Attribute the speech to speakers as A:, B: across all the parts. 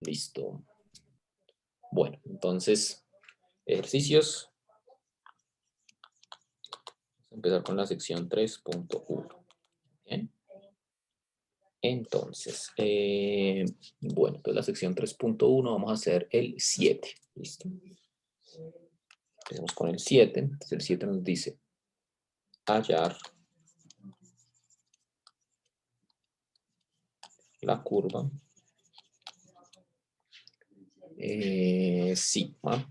A: Listo. Bueno, entonces, ejercicios. Vamos a empezar con la sección 3.1. Bien. Entonces, bueno, entonces la sección 3.1 vamos a hacer el 7. ¿Listo? Empecemos con el 7. Entonces el 7 nos dice hallar la curva sigma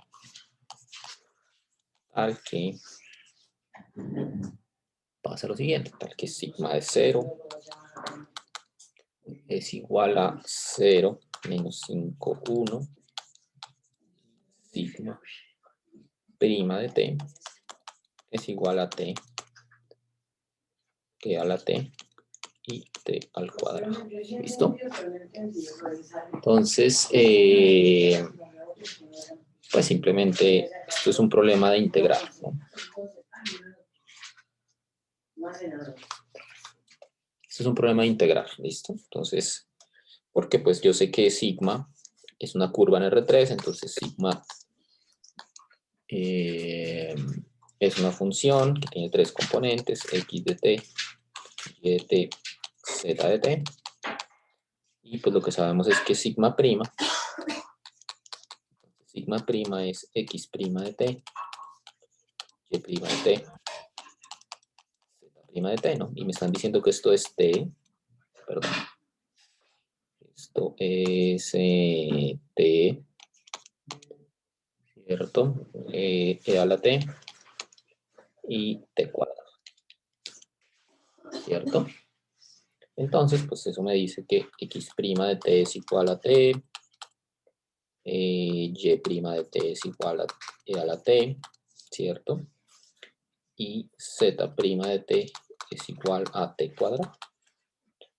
A: tal que pasa lo siguiente, tal que sigma de 0 es igual a 0 menos 5, 1, sigma prima de t es igual a t que a la t y t al cuadrado. ¿Listo? Entonces, pues simplemente esto es un problema de integral, ¿no? Esto es un problema de integrar, ¿listo? Entonces, porque pues yo sé que sigma es una curva en R3, entonces sigma es una función que tiene tres componentes, x de t, y de t, z de t. Y pues lo que sabemos es que sigma prima es x prima de t, y prima de t, z prima de t, ¿no? Y me están diciendo que esto es t, perdón, esto es t, ¿cierto? E a la t y t cuadrado, ¿cierto? Entonces, pues eso me dice que x' de t es igual a t, y' de t es igual a e a la t, ¿cierto? Y z' de t es igual a t cuadrado.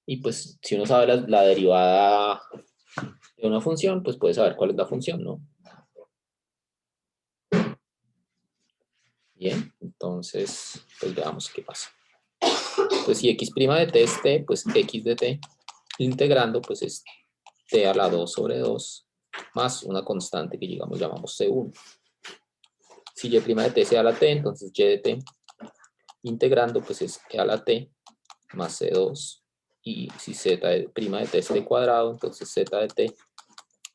A: Y pues si uno sabe la derivada de una función, pues puede saber cuál es la función, ¿no? Bien, entonces, pues veamos qué pasa. Pues si x' de t es t, pues x de t integrando, pues es t a la 2 sobre 2 más una constante que llamamos C1. Si y' de t sea la t, entonces y de t integrando, pues es e a la t más C2. Y si z' de t es t cuadrado, entonces z de t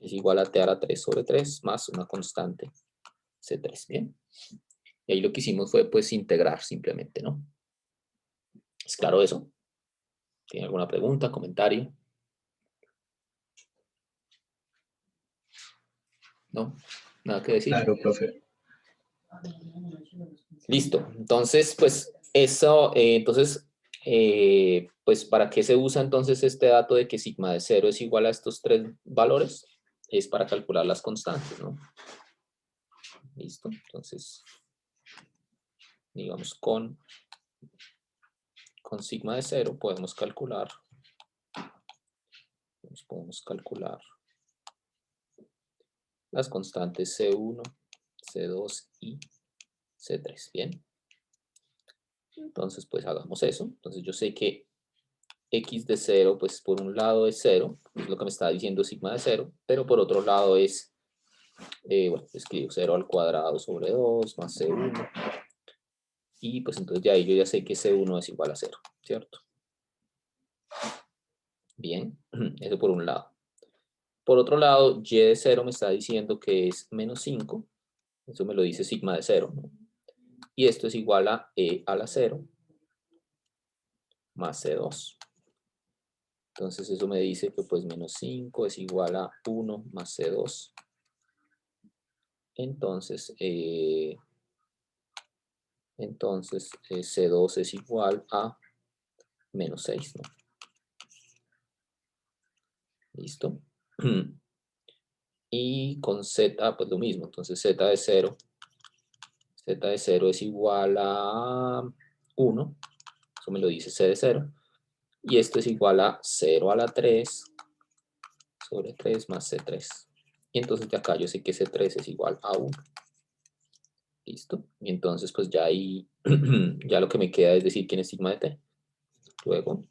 A: es igual a t a la 3 sobre 3 más una constante C3. Bien. Y ahí lo que hicimos fue pues integrar simplemente, ¿no? ¿Es claro eso? ¿Tiene alguna pregunta, comentario? ¿No? ¿Nada que decir?
B: Claro, profe.
A: Listo. Entonces, pues eso, pues ¿para qué se usa entonces este dato de que sigma de 0 es igual a estos tres valores? Es para calcular las constantes, ¿no? Listo. Entonces, digamos con sigma de 0 podemos calcular las constantes C1, C2 y C3. Bien. Entonces, pues hagamos eso. Entonces yo sé que x de 0, pues por un lado es 0, es lo que me está diciendo sigma de 0, pero por otro lado es, bueno, escribo 0 al cuadrado sobre 2 más C1. Y pues entonces de ahí yo ya sé que C1 es igual a 0, ¿cierto? Bien, eso por un lado. Por otro lado, y de 0 me está diciendo que es menos 5, eso me lo dice sigma de 0, ¿no? Y esto es igual a e a la 0 más C2. Entonces eso me dice que pues menos 5 es igual a 1 más C2. Entonces, C2 es igual a menos 6, ¿no? ¿Listo? Y con Z, pues lo mismo. Entonces Z de 0 es igual a 1. Eso me lo dice C de 0. Y esto es igual a 0 a la 3 sobre 3 más C3. Y entonces de acá yo sé que C3 es igual a 1. ¿Listo? Y entonces pues ya ahí, ya lo que me queda es decir quién es sigma de t. Luego,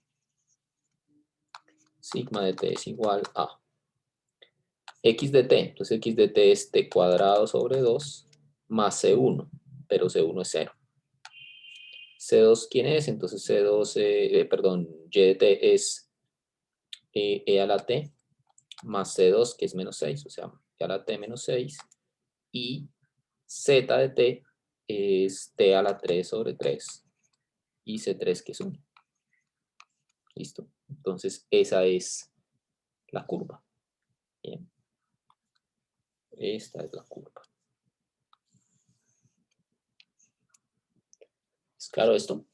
A: sigma de t es igual a x de t, entonces x de t es t cuadrado sobre 2 más c1, pero c1 es 0. C2, ¿quién es? Entonces C2, perdón, y de t es e a la t más C2, que es menos 6, o sea, e a la t menos 6, y z de t es t a la 3 sobre 3, y C3, que es 1. ¿Listo? Entonces, esa es la curva. Bien. Esta es la curva. ¿Es claro esto?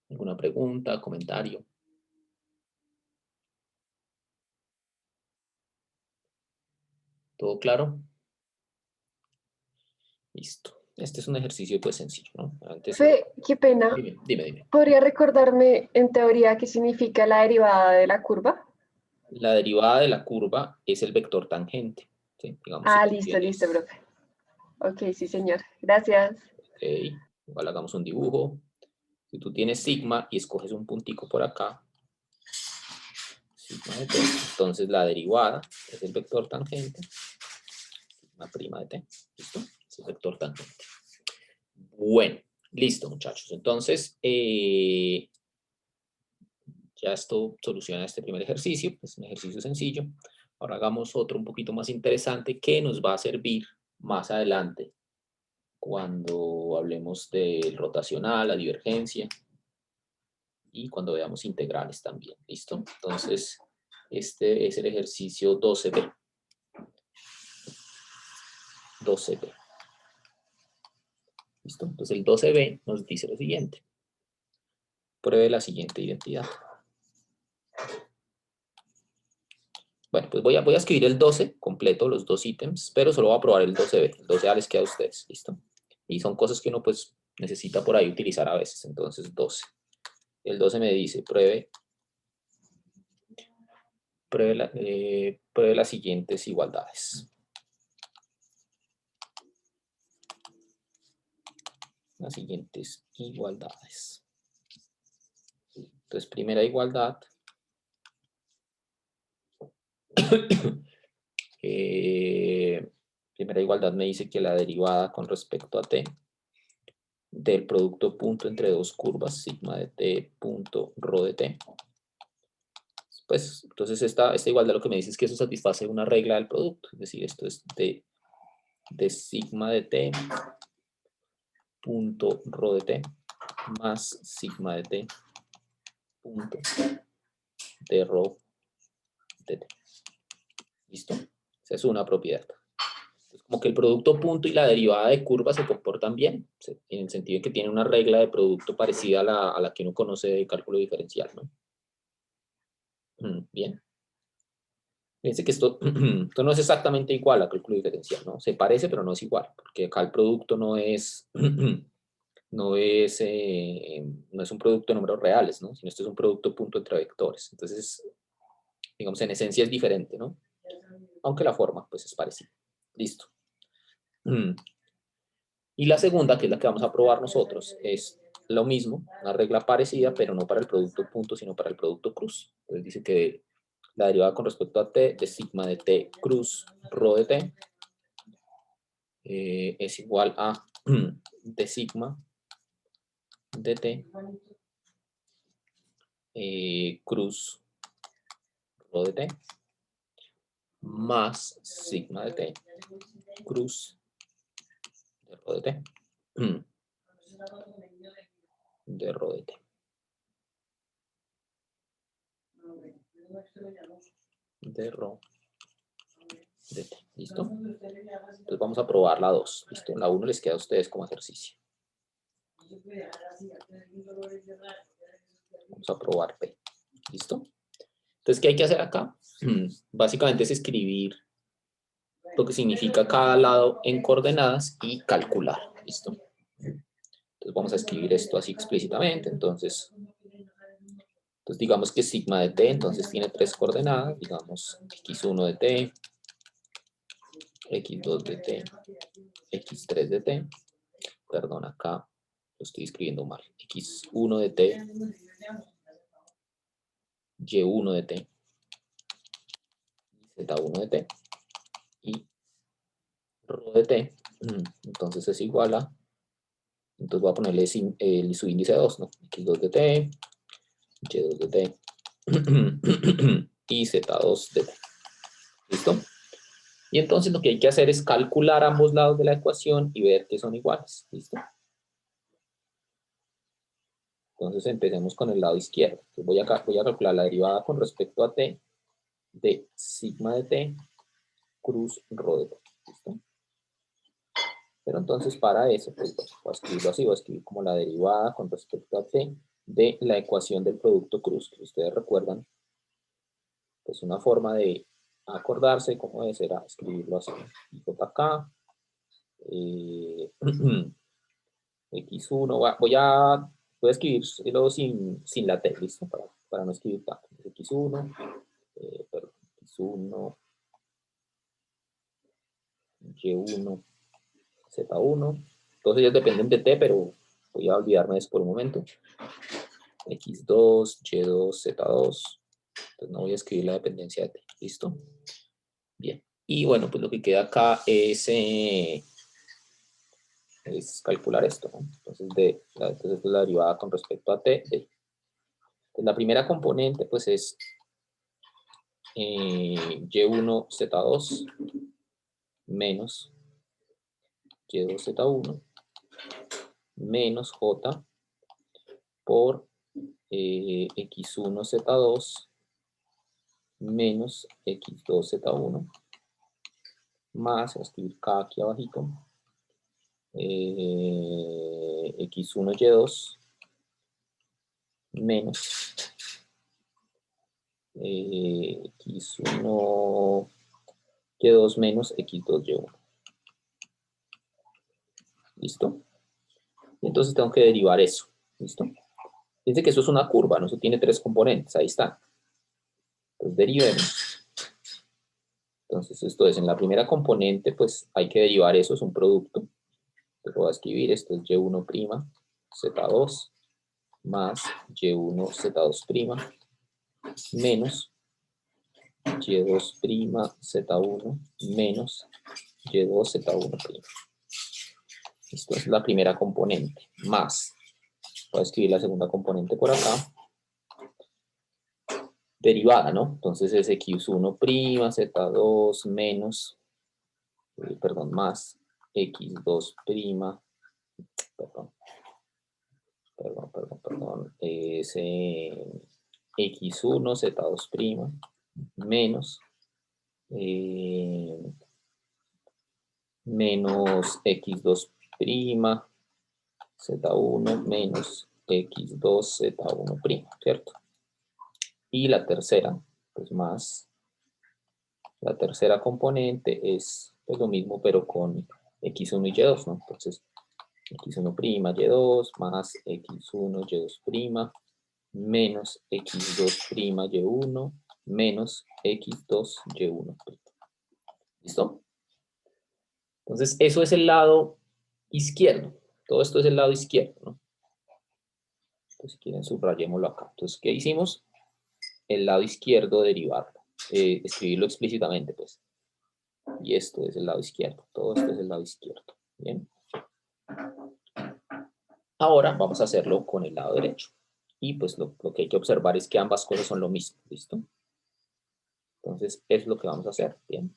A: ¿Alguna pregunta, comentario? ¿Todo claro? Listo. Este es un ejercicio pues sencillo, ¿no? Antes,
B: Qué pena.
A: dime.
B: ¿Podría recordarme en teoría qué significa la derivada de la curva?
A: La derivada de la curva es el vector tangente. ¿Sí? Digamos, si
B: Ah,
A: tú
B: listo, listo,
A: tienes,
B: profe. Ok, sí, señor. Gracias.
A: ok, igual hagamos un dibujo. Si tú tienes sigma y escoges un puntico por acá, sigma de t, entonces la derivada es el vector tangente, sigma prima de t, ¿listo? Es el vector tangente. Bueno, listo, muchachos. Entonces, ya esto soluciona este primer ejercicio, es un ejercicio sencillo. Ahora hagamos otro un poquito más interesante que nos va a servir más adelante cuando hablemos del rotacional, la divergencia y cuando veamos integrales también. ¿Listo? Entonces, este es el ejercicio 12B. 12B. ¿Listo? Entonces el 12B nos dice lo siguiente. Pruebe la siguiente identidad. Bueno, pues voy a escribir el 12 completo, los dos ítems, pero solo voy a probar el 12B. El 12A les queda a ustedes, ¿listo? Y son cosas que uno pues necesita por ahí utilizar a veces. Entonces 12. El 12 me dice, pruebe las siguientes igualdades. Las siguientes igualdades. Entonces, primera igualdad. Primera igualdad me dice que la derivada con respecto a t del producto punto entre dos curvas, sigma de t punto rho de t. Pues, entonces esta igualdad lo que me dice es que eso satisface una regla del producto. Es decir, esto es de sigma de t punto rho de t más sigma de t punto de rho de t. ¿Listo? Esa es una propiedad. Entonces, como que el producto punto y la derivada de curva se comportan bien, en el sentido de que tiene una regla de producto parecida a la que uno conoce de cálculo diferencial, ¿no? Bien. Fíjense que esto no es exactamente igual a cálculo diferencial, ¿no? Se parece, pero no es igual, porque acá el producto no es, no es un producto de números reales, ¿no? Sino esto es un producto punto entre vectores. Entonces, digamos, en esencia es diferente, ¿no? Aunque la forma, pues, es parecida. Listo. Y la segunda, que es la que vamos a probar nosotros, es lo mismo, una regla parecida, pero no para el producto punto, sino para el producto cruz. Entonces dice que la derivada con respecto a t de sigma de t cruz rho de t es igual a de sigma de t cruz rho de t más sigma de t cruz de rho de t de rho de t. De rho de t. ¿Listo? Entonces vamos a probar la 2. ¿Listo? La 1 les queda a ustedes como ejercicio. Vamos a probar P. ¿Listo? Entonces, ¿qué hay que hacer acá? Básicamente es escribir lo que significa cada lado en coordenadas y calcular. ¿Listo? Entonces vamos a escribir esto así explícitamente. Entonces digamos que sigma de t, entonces tiene 3 coordenadas. Digamos x1 de t, x2 de t, x3 de t. Perdón, acá lo estoy escribiendo mal. x1 de t, y1 de t, Z1 de t y rho de t, entonces es igual a, entonces voy a ponerle su índice 2, ¿no? X2 de t, Y2 de t y Z2 de t. ¿Listo? Y entonces lo que hay que hacer es calcular ambos lados de la ecuación y ver que son iguales. ¿Listo? Entonces empecemos con el lado izquierdo. Entonces voy a calcular la derivada con respecto a t de sigma de t cruz rho de t. ¿Listo? Pero entonces para eso, pues voy a escribirlo así, voy a escribir como la derivada con respecto a t de la ecuación del producto cruz, que ustedes recuerdan, pues una forma de acordarse cómo es, era escribirlo así, j x1, voy a escribirlo sin la t, ¿listo? Para no escribir tanto. x1, perdón, x1, y1, z1, todos ellos dependen de t, pero voy a olvidarme de eso por un momento. x2, y2, z2, entonces no voy a escribir la dependencia de t, ¿listo? Bien, y bueno, pues lo que queda acá es calcular esto, ¿no? Entonces, entonces la derivada con respecto a t de, pues la primera componente pues es y1 z2 menos y2 z1 menos j por x1 z2 menos x2 z1 más, voy a escribir k aquí abajito, x1 y2 menos x1 y2 menos x2 y1. ¿Listo? Entonces tengo que derivar eso. ¿Listo? Fíjense que eso es una curva, ¿no? Eso tiene tres componentes. Ahí está. Entonces derivemos. Entonces esto es, en la primera componente, pues hay que derivar eso, es un producto. Entonces voy a escribir, esto es y1' z2 más y1 z2' menos y2' z1 menos y2 z1'. Esto es la primera componente, más, voy a escribir la segunda componente por acá, derivada, ¿no? Entonces es x1' z2 menos, perdón, más x2', es x1 z2' menos menos x2' z1 menos x2 z1', ¿cierto? Y la tercera, pues más, la tercera componente es pues, lo mismo, pero con x1 y y2, ¿no? Entonces, x1' y2 más x1 y2' menos x2' y1 menos x2 y1'. ¿Listo? Entonces, eso es el lado izquierdo. Todo esto es el lado izquierdo, ¿no? Entonces, si quieren, subrayémoslo acá. Entonces, ¿qué hicimos? El lado izquierdo derivarlo. Escribirlo explícitamente, pues. Y esto es el lado izquierdo. Todo esto es el lado izquierdo. Bien. Ahora vamos a hacerlo con el lado derecho. Y pues lo que hay que observar es que ambas cosas son lo mismo. ¿Listo? Entonces, es lo que vamos a hacer. Bien.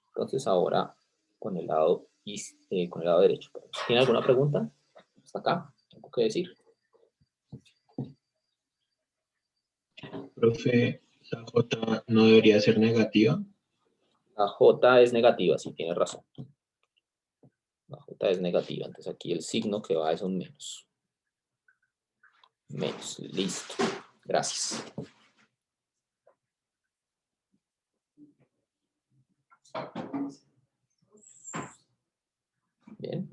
A: Entonces, ahora con el lado derecho. ¿Tiene alguna pregunta? ¿Hasta acá? ¿Algo que decir?
C: Profe, la J no debería ser negativa.
A: La J es negativa, sí, tiene razón. La J es negativa, entonces aquí el signo que va es un menos. Menos, listo. Gracias. Bien.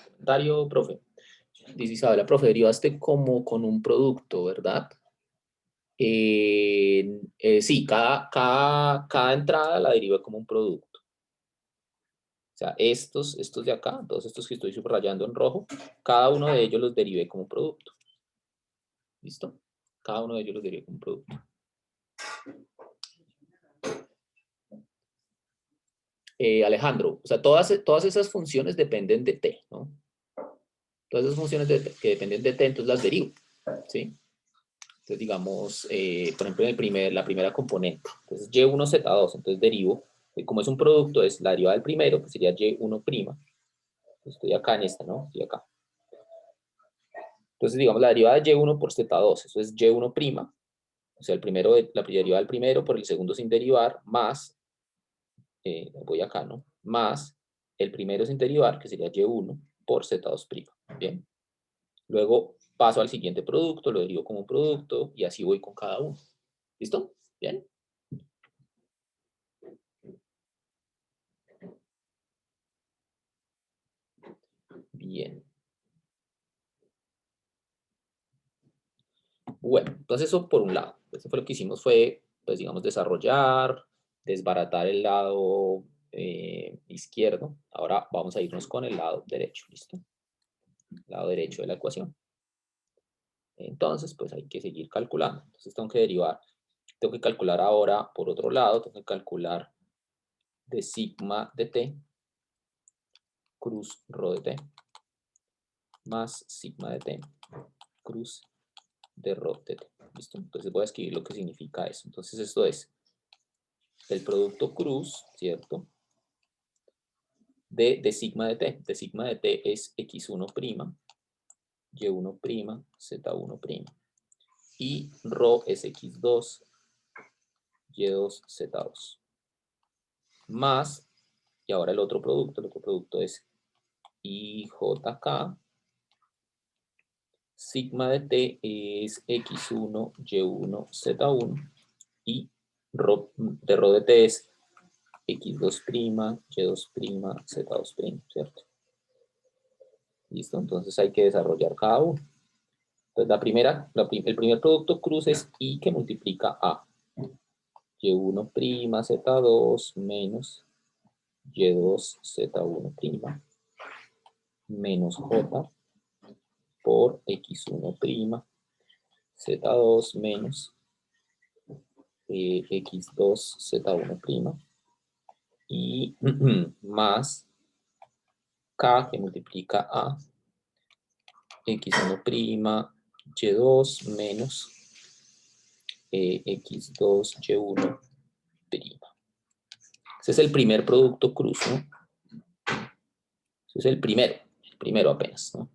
A: Comentario, profe. Dice Isabela, profe, derivaste como con un producto, ¿verdad? Sí, cada entrada la deriva como un producto. O sea, estos de acá, todos estos que estoy subrayando en rojo, cada uno de ellos los derivé como un producto. ¿Listo? Cada uno de ellos los derivé como un producto. Alejandro, o sea, todas esas funciones dependen de t, ¿no? Todas esas funciones que dependen de t, entonces las derivo, ¿sí? Entonces, digamos, por ejemplo, la primera componente. Entonces, y1z2, entonces derivo, como es un producto, es la derivada del primero, que sería y1'. Estoy acá en esta, ¿no? Estoy acá. Entonces, digamos, la derivada de y1 por z2, eso es y1', o sea, la derivada del primero por el segundo sin derivar, más, voy acá, ¿no? Más el primero sin derivar, que sería y1 por z2'. Bien. Luego paso al siguiente producto, lo derivo como un producto, y así voy con cada uno. ¿Listo? Bien. Bien. Bueno, entonces eso por un lado. Eso fue lo que hicimos fue, pues digamos, desarrollar, desbaratar el lado izquierdo. Ahora vamos a irnos con el lado derecho, ¿listo? El lado derecho de la ecuación. Entonces, pues hay que seguir calculando. Entonces tengo que calcular ahora, por otro lado, tengo que calcular de sigma de t cruz rho de t más sigma de t cruz de rho de t. ¿Listo? Entonces voy a escribir lo que significa eso. Entonces esto es el producto cruz, ¿cierto? De sigma de t. De sigma de t es x1', y1', z1'. Y rho es x2, y2, z2. Más, y ahora el otro producto es IJK. Sigma de t es x1, y1, z1. Y de rho de t es x2', y2', z2', ¿cierto? ¿Listo? Entonces hay que desarrollar cada uno. Entonces el primer producto cruz es I que multiplica a y1', z2 menos y2, z1', menos j por x1', z2 menos x2, z1', y más k que multiplica a x1', y2 menos x2, y1'. Ese es el primer producto cruz, ¿no? Ese es el primero apenas, ¿no?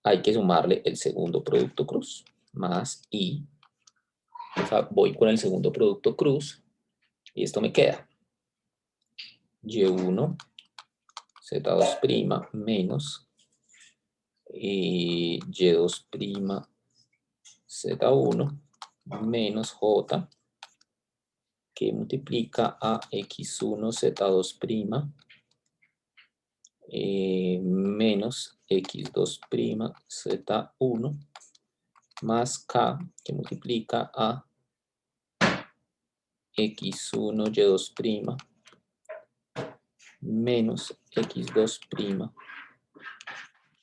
A: Hay que sumarle el segundo producto cruz, más i. O sea, voy con el segundo producto cruz, y esto me queda y1, z2' menos y2', z1 menos j que multiplica a x1, z2', menos x2', z1 más k que multiplica a x1, y2', menos x2',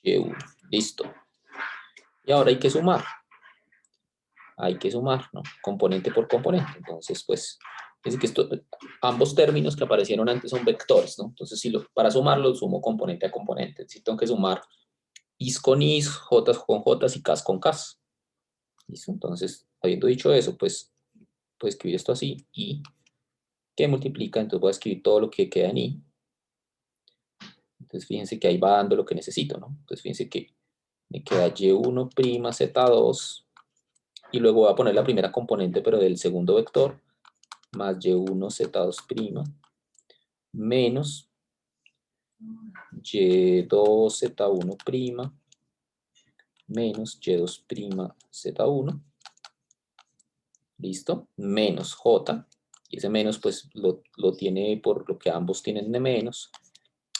A: y1. Listo. Y ahora hay que sumar. ¿No? Componente por componente. Entonces, pues, es que ambos términos que aparecieron antes son vectores, ¿no? Entonces, para sumarlos, sumo componente a componente. Si tengo que sumar is con is, j con j y k con k. ¿Listo? Entonces, habiendo dicho eso, pues, puedo escribir esto así, y que multiplica, entonces voy a escribir todo lo que queda en i. Entonces, fíjense que ahí va dando lo que necesito, ¿no? Entonces, fíjense que me queda y1', z2, y luego voy a poner la primera componente, pero del segundo vector, más y1, z2', menos y2, z1', menos y2', z1, ¿listo? Menos j, y ese menos pues lo tiene por lo que ambos tienen de menos,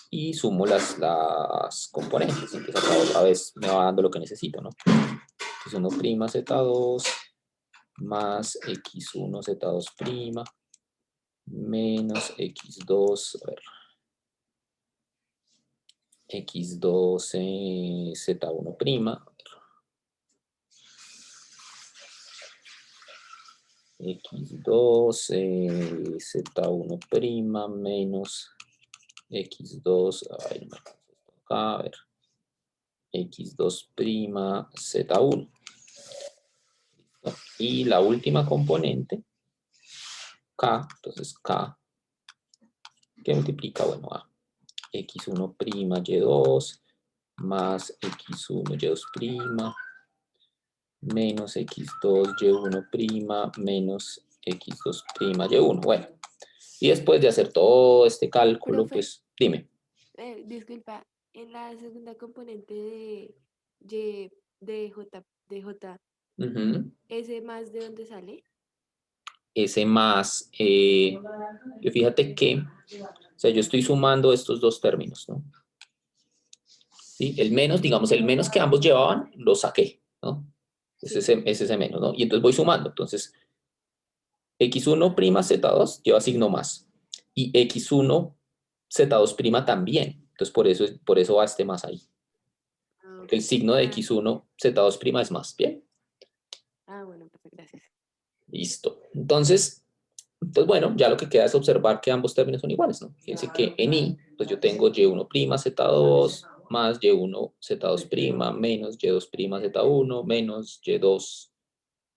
A: y sumo las componentes, entonces acá otra vez me va dando lo que necesito, ¿no? Entonces 1' z2 más x1 z2' menos x2, a ver, x2 z1', x2 z1' menos x2, ay, no me alcanza esto acá, a ver, x2' z1. Y la última componente, k, entonces k, que multiplica, bueno, a x1' y2 más x1 y2' menos x2 y1' menos x2' y1. Bueno, y después de hacer todo este cálculo,
D: Profe.
A: pues dime.
D: Disculpa, en la segunda componente de Y de J,
A: Ujú.
D: ¿ese más de dónde sale?
A: Ese más, yo fíjate que, o sea, yo estoy sumando estos dos términos, ¿no? ¿Sí? El menos, digamos, el menos que ambos llevaban, lo saqué, ¿no? Es
D: Sí.
A: ese menos, ¿no? Y entonces voy sumando. Entonces, x1' z2 lleva signo más. Y x1 z2' también. Entonces, por eso va este más ahí.
D: Ah,
A: Porque el
D: ok.
A: signo de x1 z2' es más. Bien,
D: Bueno, perfecto, gracias.
A: listo. Entonces, bueno, ya lo que queda es observar que ambos términos son iguales, ¿no? Fíjense que en y, pues yo tengo y1' z2 más y1 z2' menos y2' z1 menos y2.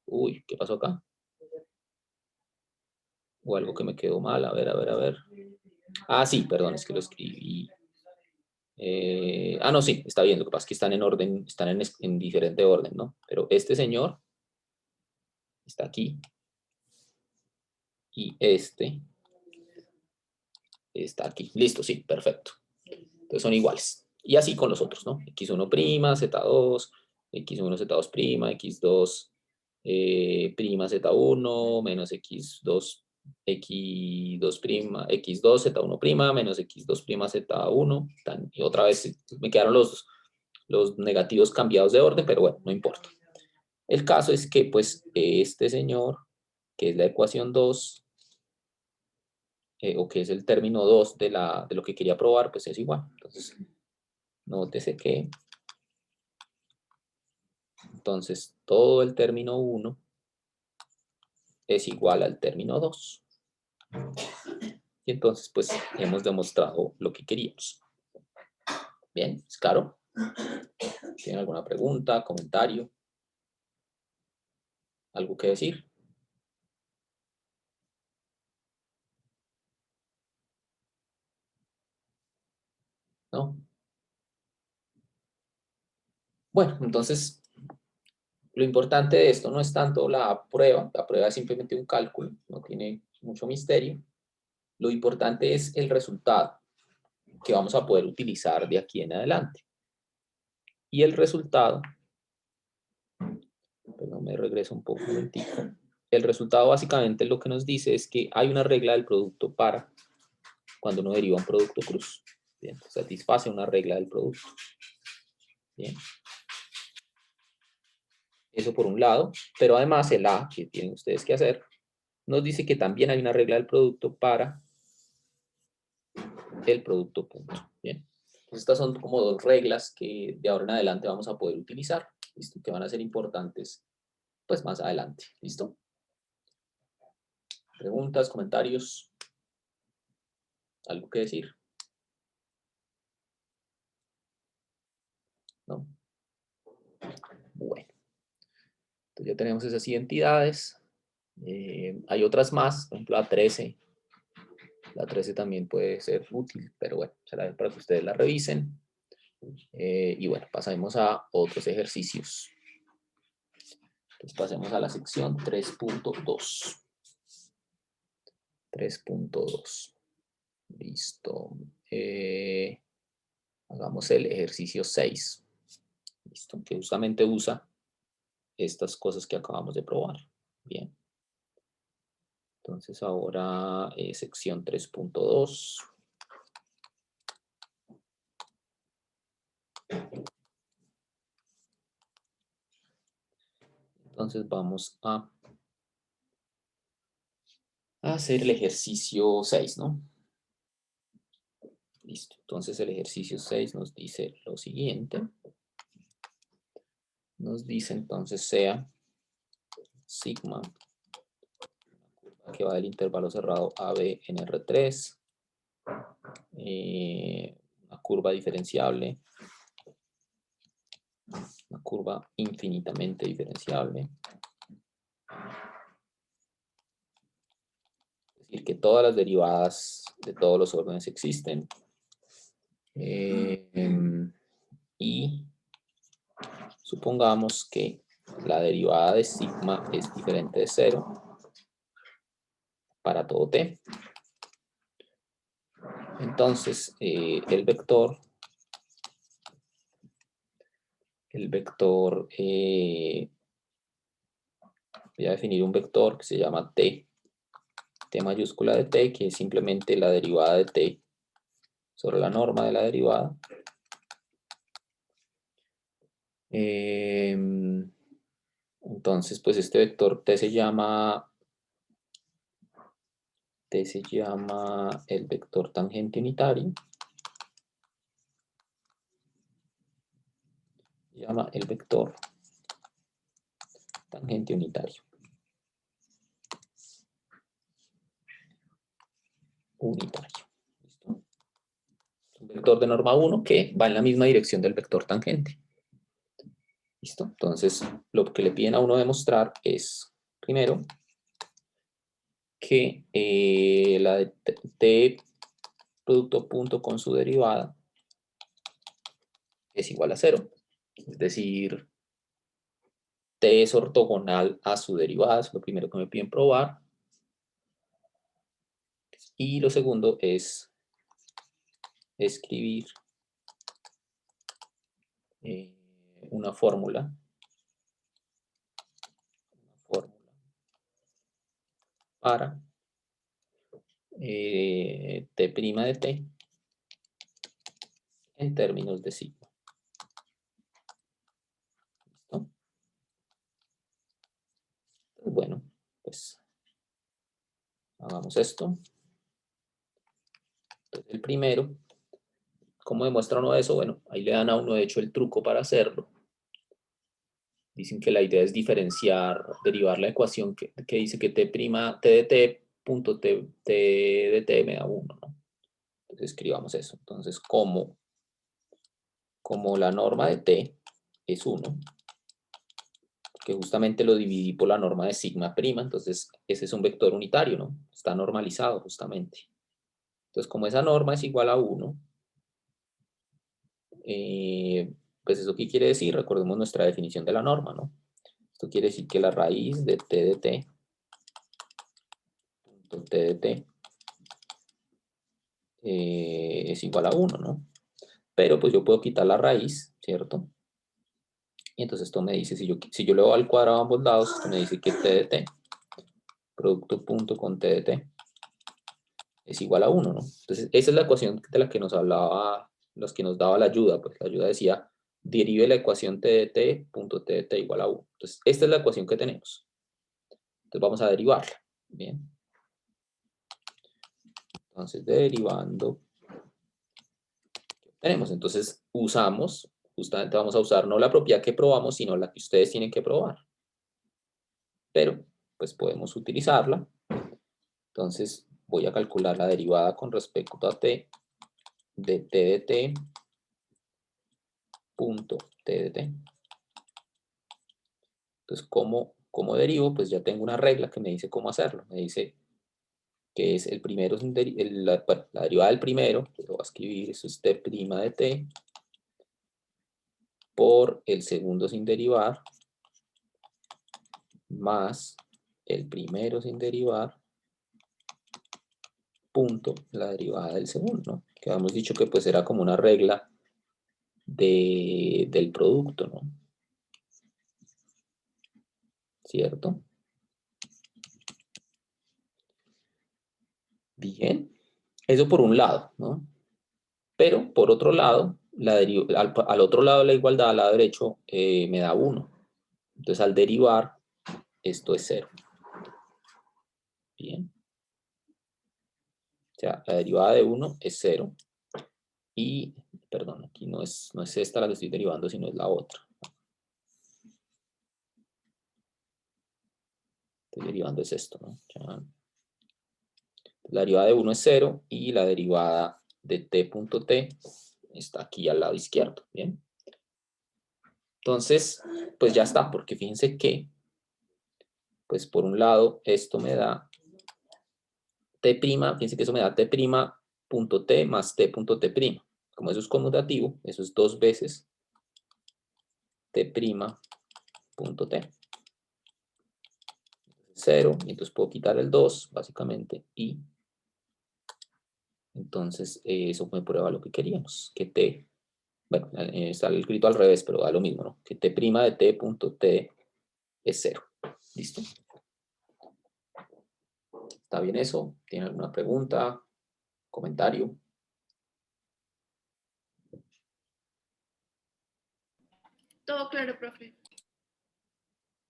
A: Uy, ¿qué pasó acá? O algo que me quedó mal, a ver, a ver, a ver. Ah, sí, perdón, es que lo escribí. No, sí, está bien, lo que pasa es que están en orden, están en diferente orden, ¿no? Pero este señor está aquí y este está aquí. Listo, sí, perfecto. Entonces son iguales. Y así con los otros, ¿no? x1', z2, x1, z2', x2, prima z1, menos x2, x2, z1', menos x2', z1. Y otra vez me quedaron los negativos cambiados de orden, pero bueno, no importa. El caso es que, pues, este señor, que es la ecuación 2, o que es el término 2 de lo que quería probar, pues es igual. Entonces, nótese que entonces todo el término 1 es igual al término 2. Y entonces, pues, hemos demostrado lo que queríamos. Bien, ¿es claro? ¿Tienen alguna pregunta, comentario? ¿Algo que decir? ¿No? Bueno, entonces, lo importante de esto no es tanto la prueba es simplemente un cálculo, no tiene mucho misterio. Lo importante es el resultado que vamos a poder utilizar de aquí en adelante. Y el resultado, perdón, me regreso un poco un momentico. El resultado básicamente lo que nos dice es que hay una regla del producto para cuando uno deriva un producto cruz. Bien, satisface una regla del producto. Bien. Eso por un lado, pero además el A, que tienen ustedes que hacer, nos dice que también hay una regla del producto para el producto punto. Bien. Entonces, estas son como dos reglas que de ahora en adelante vamos a poder utilizar, ¿listo? Que van a ser importantes pues más adelante. ¿Listo? ¿Preguntas, comentarios? ¿Algo que decir? ¿No? Bueno. Entonces ya tenemos esas identidades. Hay otras más, por ejemplo, A13. La 13 también puede ser útil, pero bueno, será para que ustedes la revisen. Y bueno, pasemos a otros ejercicios. Entonces pasemos a la sección 3.2. 3.2. Listo. Hagamos el ejercicio 6. Listo. Que justamente usa estas cosas que acabamos de probar. Bien. Entonces ahora sección 3.2. Entonces vamos a hacer el ejercicio 6, ¿no? Listo. Entonces el ejercicio 6 nos dice lo siguiente. Nos dice entonces sea sigma que va del intervalo cerrado AB en R3, una curva diferenciable, una curva infinitamente diferenciable. Es decir, que todas las derivadas de todos los órdenes existen. Y supongamos que la derivada de sigma es diferente de 0 para todo t. Entonces, el vector voy a definir un vector que se llama t mayúscula de t, que es simplemente la derivada de t sobre la norma de la derivada. Entonces, pues este vector t se llama el vector tangente unitario. Se llama el vector tangente unitario. ¿Listo? Un vector de norma 1 que va en la misma dirección del vector tangente. ¿Listo? Entonces, lo que le piden a uno demostrar es, primero, que la de t producto punto con su derivada es igual a 0. Es decir, t es ortogonal a su derivada, es lo primero que me piden probar. Y lo segundo es escribir una fórmula para t' de t en términos de sigma. ¿Listo? Bueno, pues hagamos esto. Entonces, el primero, ¿cómo demuestra uno eso? Bueno, ahí le dan a uno de hecho el truco para hacerlo. Dicen que la idea es derivar la ecuación que dice que t' de t punto t de t me da 1, ¿no? Entonces escribamos eso. Entonces, como la norma de t es 1, que justamente lo dividí por la norma de sigma prima, entonces ese es un vector unitario, ¿no? Está normalizado justamente. Entonces, como esa norma es igual a 1, pues eso qué quiere decir, recordemos nuestra definición de la norma, ¿no? Esto quiere decir que la raíz de t de t, punto t de t, es igual a 1, ¿no? Pero pues yo puedo quitar la raíz, ¿cierto? Y entonces esto me dice, si yo le doy al cuadrado a ambos lados, esto me dice que t de t, producto punto con t de t, es igual a 1, ¿no? Entonces esa es la ecuación de la que nos hablaba, los que nos daba la ayuda, pues la ayuda decía, derive la ecuación t de t, punto t de t igual a 1. Entonces esta es la ecuación que tenemos. Entonces vamos a derivarla, ¿bien? Entonces derivando, tenemos, entonces usamos, justamente vamos a usar no la propiedad que probamos, sino la que ustedes tienen que probar. Pero, pues podemos utilizarla. Entonces voy a calcular la derivada con respecto a t de t de t punto t de t. Entonces, ¿cómo derivo? Pues ya tengo una regla que me dice cómo hacerlo. Me dice que es el primero, la derivada del primero, que lo voy a escribir, eso es t' de t, por el segundo sin derivar, más el primero sin derivar, punto la derivada del segundo, ¿no? Que habíamos dicho que pues era como una regla del producto, ¿no? ¿Cierto? Bien, eso por un lado, ¿no? Pero por otro lado, al otro lado de la igualdad, al lado derecho, me da 1. Entonces al derivar, esto es 0. Bien. O sea, la derivada de 1 es 0. Y, perdón, aquí no es esta la que estoy derivando, sino es la otra. Estoy derivando es esto, ¿no? Ya. La derivada de 1 es 0 y la derivada de t punto t está aquí al lado izquierdo. Bien. Entonces, pues ya está, porque fíjense que, pues por un lado, esto me da t', fíjense que eso me da t' punto t más t punto t'. Como eso es conmutativo, eso es 2 veces t' punto t. 0, y entonces puedo quitar el 2, básicamente, y entonces eso me prueba lo que queríamos, que t, bueno, está el escrito al revés, pero da lo mismo, ¿no? Que t' de t punto t es 0. ¿Listo? ¿Está bien eso? ¿Tiene alguna pregunta? ¿Comentario?
E: Todo claro, profe.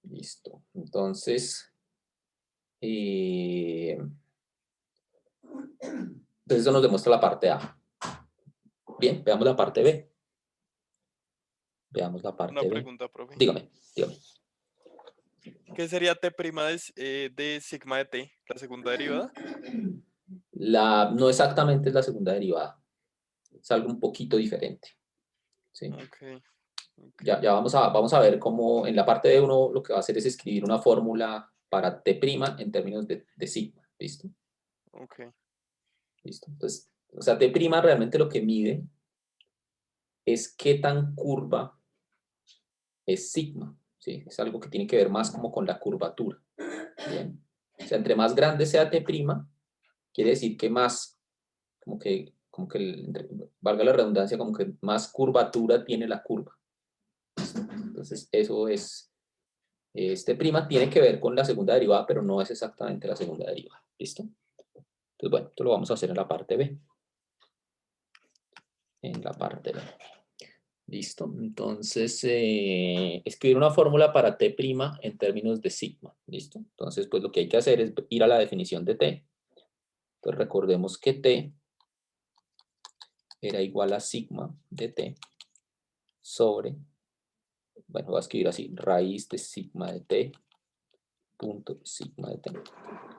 A: Listo. Entonces, entonces eso nos demuestra la parte A. Bien, veamos la parte B. Veamos la parte
F: Una
A: B.
F: pregunta, profe.
A: Dígame.
F: ¿Qué sería t' de sigma de t, la segunda derivada?
A: No exactamente es la segunda derivada. Es algo un poquito diferente. ¿Sí?
F: Ok.
A: Ya vamos a ver cómo en la parte de uno lo que va a hacer es escribir una fórmula para t' en términos de sigma. ¿Listo?
F: Ok.
A: ¿Listo? Entonces, o sea, t' realmente lo que mide es qué tan curva es sigma. ¿Sí? Es algo que tiene que ver más como con la curvatura. ¿Bien? O sea, entre más grande sea t', quiere decir que más, valga la redundancia, como que más curvatura tiene la curva. Entonces, eso es, este' tiene que ver con la segunda derivada, pero no es exactamente la segunda derivada. ¿Listo? Entonces, bueno, esto lo vamos a hacer en la parte B. En la parte B. Listo. Entonces, escribir una fórmula para t' en términos de sigma. ¿Listo? Entonces, pues lo que hay que hacer es ir a la definición de t. Entonces, recordemos que t era igual a sigma de t sobre, bueno, voy a escribir así, raíz de sigma de t punto sigma de t.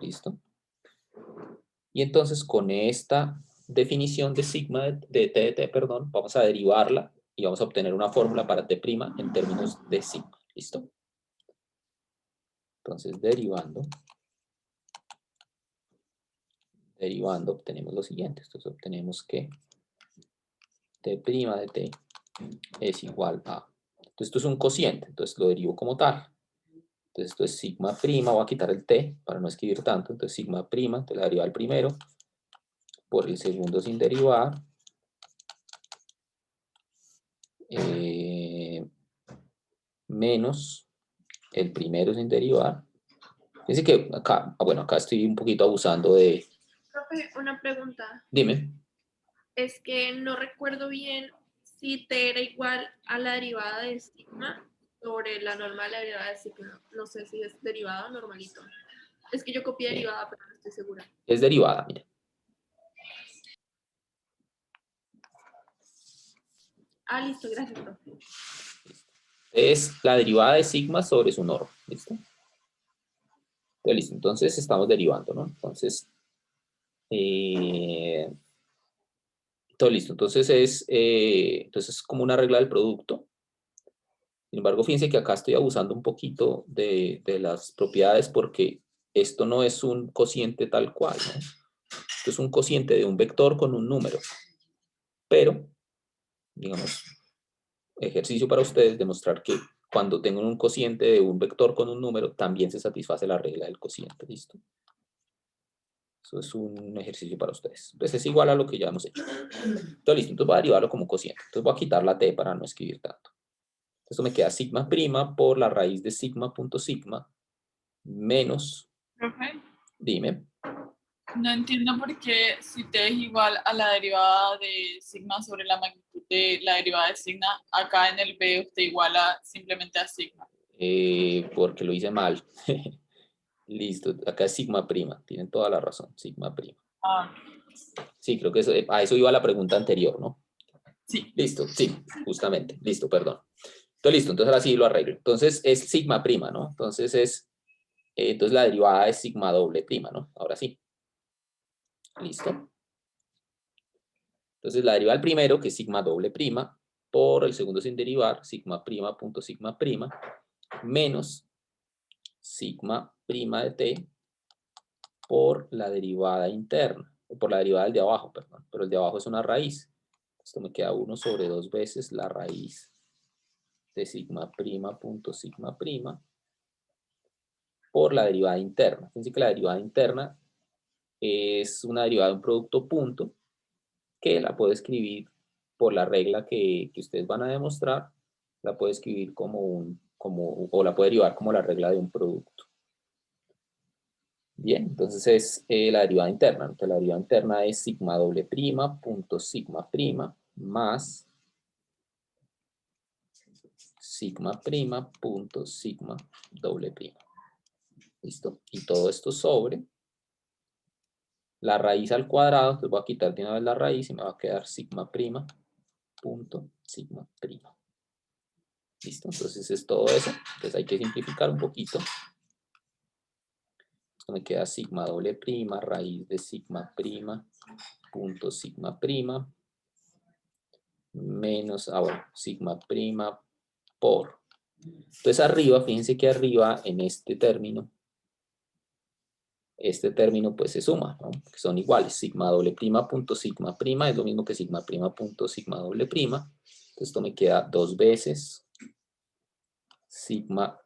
A: ¿Listo? Y entonces con esta definición de sigma de t, perdón, vamos a derivarla y vamos a obtener una fórmula para t' en términos de sigma. ¿Listo? Entonces derivando obtenemos lo siguiente. Entonces obtenemos que t' de t es igual a, entonces esto es un cociente, entonces lo derivo como tal. Entonces esto es sigma prima, voy a quitar el t para no escribir tanto, entonces sigma prima, te la deriva el primero por el segundo sin derivar, menos el primero sin derivar. Fíjense que acá, bueno, acá estoy un poquito abusando de...
E: Profe, una pregunta.
A: Dime.
E: Es que no recuerdo bien si t era igual a la derivada de sigma sobre la norma de la derivada de sigma. No sé si es derivada o normalito. Es que yo copié derivada, pero no estoy segura.
A: Es derivada, mira.
E: Ah, listo, gracias, profe.
A: Es la derivada de sigma sobre su norma. ¿Listo? Entonces, listo. Entonces estamos derivando, ¿no? Entonces, todo listo. Entonces es como una regla del producto. Sin embargo, fíjense que acá estoy abusando un poquito de las propiedades porque esto no es un cociente tal cual, ¿no? Esto es un cociente de un vector con un número. Pero, digamos, ejercicio para ustedes, demostrar que cuando tengo un cociente de un vector con un número, también se satisface la regla del cociente. ¿Listo? Eso es un ejercicio para ustedes. Entonces es igual a lo que ya hemos hecho. Entonces, listo. Entonces voy a derivarlo como cociente. Entonces voy a quitar la t para no escribir tanto. Esto me queda sigma prima por la raíz de sigma punto sigma menos,
G: Profe,
A: dime,
G: no entiendo por qué si t es igual a la derivada de sigma sobre la magnitud de la derivada de sigma, acá en el B usted iguala simplemente a sigma.
A: porque lo hice mal. Listo, acá es sigma prima, tienen toda la razón, sigma prima.
G: Ah,
A: Sí, creo que a eso iba la pregunta anterior, ¿no?
G: sí.
A: Listo, sí, justamente, listo, perdón. Entonces, listo, entonces ahora sí lo arreglo. Entonces es sigma prima, ¿no? Entonces la derivada es sigma doble prima, ¿no? Ahora sí. ¿Listo? Entonces la derivada del primero, que es sigma doble prima, por el segundo sin derivar, sigma prima punto sigma prima, menos sigma prima de t por la derivada interna, o por la derivada del de abajo, perdón, pero el de abajo es una raíz. Esto me queda 1 sobre 2 veces la raíz de sigma prima punto sigma prima por la derivada interna. Fíjense que la derivada interna es una derivada de un producto punto que la puedo escribir por la regla que ustedes van a demostrar, la puedo escribir o la puedo derivar como la regla de un producto. Bien, entonces es la derivada interna. Entonces la derivada interna es sigma doble prima punto sigma prima más sigma prima punto sigma doble prima. ¿Listo? Y todo esto sobre la raíz al cuadrado. Entonces voy a quitar de una vez la raíz y me va a quedar sigma prima punto sigma prima. ¿Listo? Entonces es todo eso. Entonces hay que simplificar un poquito. Esto me queda sigma doble prima raíz de sigma prima punto sigma prima menos, bueno, sigma prima por. Entonces arriba, fíjense que arriba en este término pues se suma, ¿no? Que son iguales. Sigma doble prima punto sigma prima es lo mismo que sigma prima punto sigma doble prima. Entonces esto me queda 2 veces sigma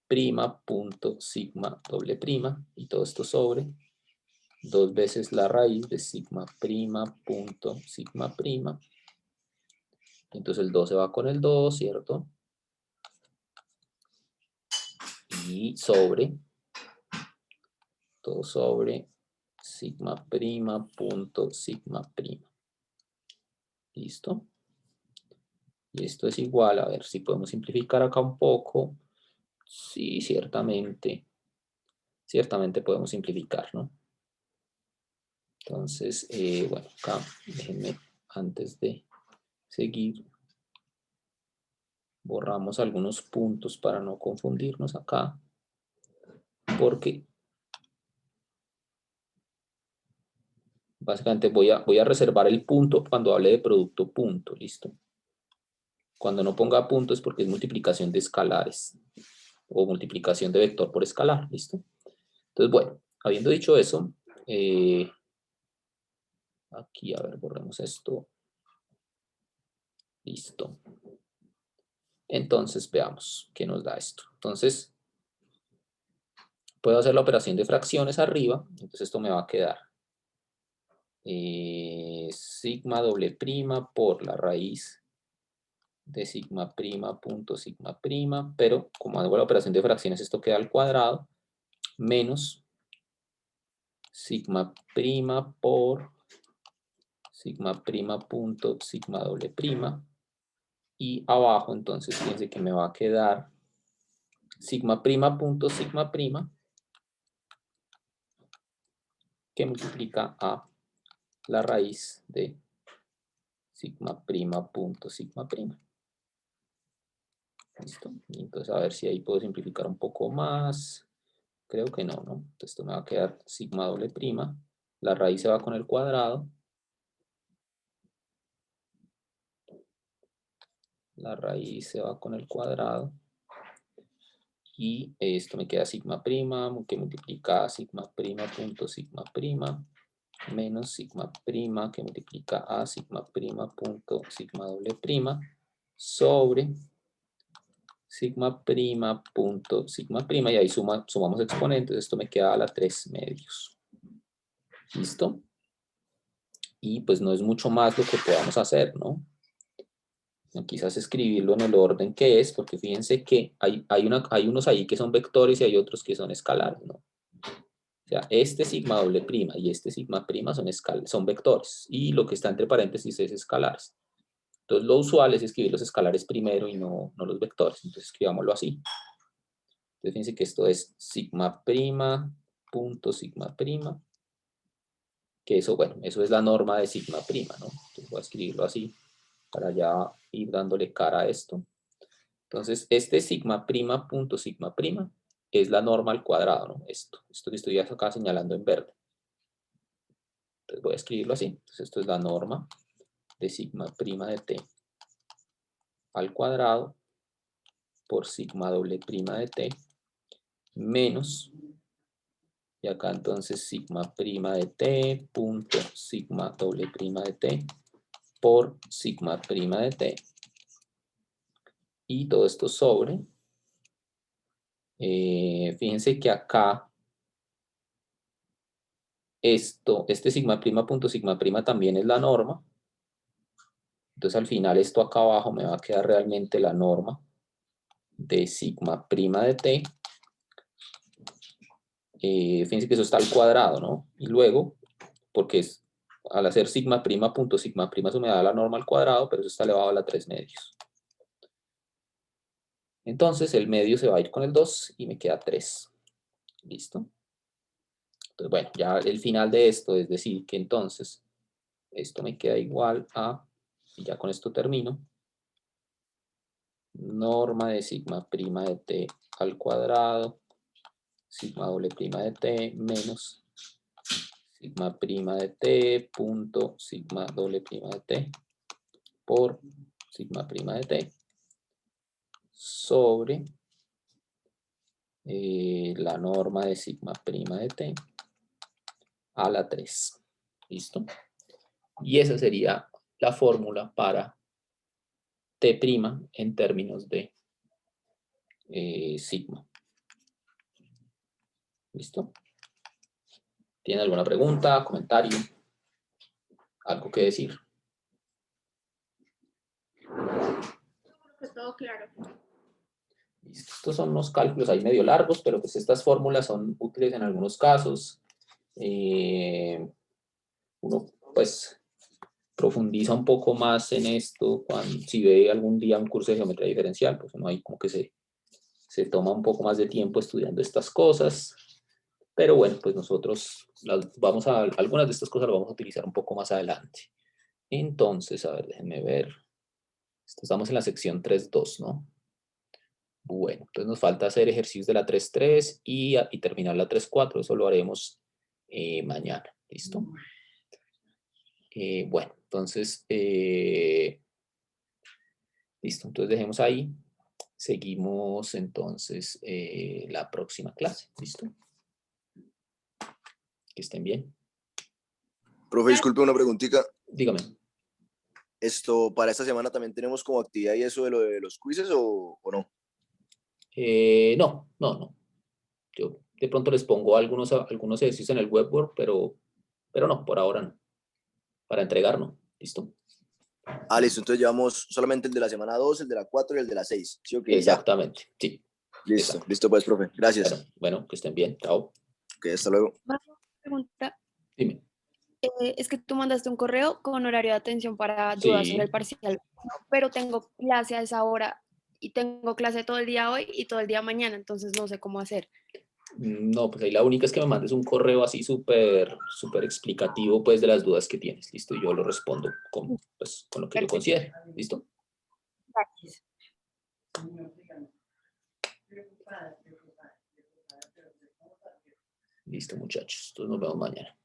A: prima punto sigma doble prima y todo esto sobre 2 veces la raíz de sigma prima punto sigma prima. Entonces el 2 se va con el 2, ¿cierto? Y sobre, todo sobre sigma prima punto sigma prima. ¿Listo? Y esto es igual, a ver si podemos simplificar acá un poco. Sí, ciertamente podemos simplificar, ¿no? Entonces, bueno, acá déjenme, antes de seguir, borramos algunos puntos para no confundirnos acá, porque básicamente voy a reservar el punto cuando hable de producto punto, ¿listo? Cuando no ponga punto es porque es multiplicación de escalares o multiplicación de vector por escalar, ¿listo? Entonces, bueno, habiendo dicho eso, aquí, a ver, borremos esto. Listo. Entonces, veamos qué nos da esto. Entonces, puedo hacer la operación de fracciones arriba, entonces esto me va a quedar sigma doble prima por la raíz de sigma prima punto sigma prima, pero como hago la operación de fracciones esto queda al cuadrado, menos sigma prima por sigma prima punto sigma doble prima, y abajo entonces fíjense que me va a quedar sigma prima punto sigma prima que multiplica a la raíz de sigma prima punto sigma prima. ¿Listo? Y entonces a ver si ahí puedo simplificar un poco más. Creo que no, ¿no? Entonces esto me va a quedar sigma doble prima. La raíz se va con el cuadrado. La raíz se va con el cuadrado. Y esto me queda sigma prima que multiplica a sigma prima punto sigma prima menos sigma prima que multiplica a sigma prima punto sigma doble prima sobre sigma prima punto sigma prima, y ahí sumamos exponentes, esto me queda a la 3 medios. ¿Listo? Y pues no es mucho más lo que podamos hacer, ¿no? Quizás escribirlo en el orden que es, porque fíjense que hay unos ahí que son vectores y hay otros que son escalares, ¿no? O sea, este sigma doble prima y este sigma prima son vectores, y lo que está entre paréntesis es escalares. Entonces lo usual es escribir los escalares primero y no los vectores, entonces escribámoslo así. Entonces fíjense que esto es sigma prima punto sigma prima, que eso, bueno, eso es la norma de sigma prima, ¿no? Entonces voy a escribirlo así para ya ir dándole cara a esto. Entonces este sigma prima punto sigma prima es la norma al cuadrado, ¿no? Esto que estoy acá señalando en verde. Entonces voy a escribirlo así. Entonces esto es la norma de sigma prima de t al cuadrado por sigma doble prima de t menos, y acá entonces sigma prima de t punto sigma doble prima de t por sigma prima de t, y todo esto sobre, fíjense que acá este sigma prima punto sigma prima también es la norma. Entonces al final esto acá abajo me va a quedar realmente la norma de sigma prima de t. Fíjense que eso está al cuadrado, ¿no? Y luego, porque al hacer sigma prima punto sigma prima, eso me da la norma al cuadrado, pero eso está elevado a la 3 medios. Entonces el medio se va a ir con el 2 y me queda 3. ¿Listo? Entonces, bueno, ya el final de esto es decir que entonces esto me queda igual a, y ya con esto termino, norma de sigma prima de t al cuadrado, sigma doble prima de t menos sigma prima de t punto sigma doble prima de t por sigma prima de t sobre la norma de sigma prima de t a la 3. ¿Listo? Y esa sería la fórmula para t' en términos de sigma. ¿Listo? ¿Tiene alguna pregunta, comentario? ¿Algo que decir?
E: Todo claro.
A: Listo. Estos son unos cálculos ahí medio largos, pero pues estas fórmulas son útiles en algunos casos. Uno pues profundiza un poco más en esto si ve algún día un curso de geometría diferencial, pues uno ahí como que se toma un poco más de tiempo estudiando estas cosas. Pero bueno, pues nosotros algunas de estas cosas las vamos a utilizar un poco más adelante. Entonces, a ver, déjenme ver. Estamos en la sección 3.2, ¿no? Bueno, entonces nos falta hacer ejercicios de la 3.3 y terminar la 3.4. Eso lo haremos mañana. ¿Listo? Bueno, entonces, listo. Entonces dejemos ahí. Seguimos entonces la próxima clase. ¿Listo? Que estén bien.
H: Profe, disculpe una preguntita.
A: Dígame.
H: ¿Para esta semana también tenemos como actividad y eso de lo de los quizzes o no?
A: No. Yo de pronto les pongo algunos ejercicios en el webboard, pero no, por ahora no. Para entregar, no. ¿Listo?
H: Listo. Entonces llevamos solamente el de la semana 2, el de la 4 y el de la 6. ¿Sí o qué?
A: Exactamente, sí.
H: Listo.
A: Exacto.
H: Listo pues, profe. Gracias.
A: Bueno, que estén bien. Chao.
H: Ok, hasta luego.
D: Pregunta.
A: Dime.
D: Es que tú mandaste un correo con horario de atención para dudas
A: Sí.
D: sobre el parcial, pero tengo clase a esa hora y tengo clase todo el día hoy y todo el día mañana, entonces no sé cómo hacer.
A: No, pues ahí la única es que me mandes un correo así súper explicativo pues de las dudas que tienes. ¿Listo? Y yo lo respondo con lo que yo considere. ¿Listo?
D: Gracias.
A: Listo, muchachos. Entonces nos vemos mañana.